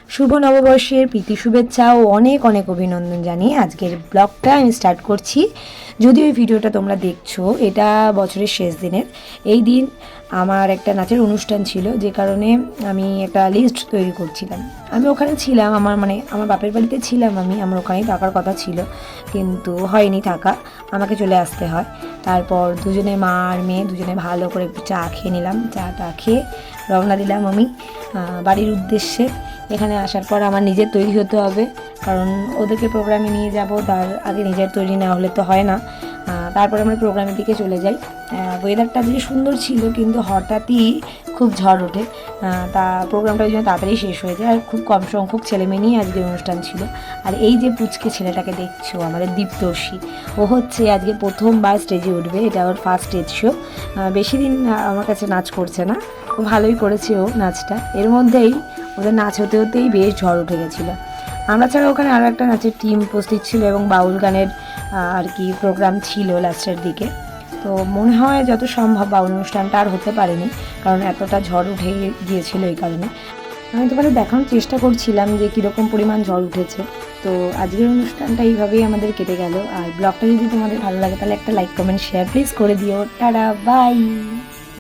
শুভ নববর্ষের প্রীতি শুভেচ্ছা ও অনেক অনেক অভিনন্দন জানিয়ে আজকের ব্লগটা আমি স্টার্ট করছি। যদিও এই ভিডিওটা তোমরা দেখছো, এটা বছরের শেষ দিনের। এই দিন আমার একটা নাচের অনুষ্ঠান ছিল, যে কারণে আমি একটা লিস্ট তৈরি করছিলাম। আমি ওখানে ছিলাম, আমার বাপের বাড়িতে ছিলাম, আমার ওখানেই থাকার কথা ছিল, কিন্তু হয়নি থাকা, আমাকে চলে আসতে হয়। তারপর দুজনে মা আর মেয়ে দুজনে ভালো করে একটু চা খেয়ে নিলাম। চাটা খেয়ে রওনা দিলাম আমি বাড়ির উদ্দেশ্যে। এখানে আসার পর আমার নিজের তৈরি হতে হবে, কারণ ওদেরকে প্রোগ্রামে নিয়ে যাব, তার আগে নিজের তৈরি না হলে তো হয় না। তারপরে আমরা প্রোগ্রামের দিকে চলে যাই। ওয়েদারটা যে সুন্দর ছিল, কিন্তু হঠাৎই খুব ঝড় ওঠে। তা প্রোগ্রামটা ওই জন্য তাড়াতাড়ি শেষ হয়ে যায়, আর খুব কম সংখ্যক ছেলে মেয়ে নিয়ে আজকে অনুষ্ঠান ছিল। আর এই যে পুচকে ছেলেটাকে দেখছো, আমাদের দীপ্তর্ষি, ও হচ্ছে আজকে প্রথমবার স্টেজে উঠবে, এটা ওর ফার্স্ট স্টেজ শো। বেশি দিন আমার কাছে নাচ করছে না, ও ভালোই করেছে ও নাচটা। এর মধ্যেই ওদের নাচ হতে হতেই বেশ ঝড় উঠে গেছিলো। আমরা ছাড়া ওখানে আরও একটা নাচের টিম উপস্থিত ছিল, এবং বাউল গানের আর কি প্রোগ্রাম ছিল লাস্টের দিকে। তো মনে হয় যত সম্ভব বাউল অনুষ্ঠানটা আর হতে পারেনি, কারণ এতটা ঝড় উঠে গিয়েছিল। এই কারণে আমি তোমাদের দেখানোর চেষ্টা করছিলাম যে কীরকম পরিমাণ ঝড় উঠেছে। তো আজকের অনুষ্ঠানটা এইভাবেই আমাদের কেটে গেল। আর ব্লগটা যদি তোমাদের ভালো লাগে তাহলে একটা লাইক কমেন্ট শেয়ার প্লিজ করে দিও। Tata, by.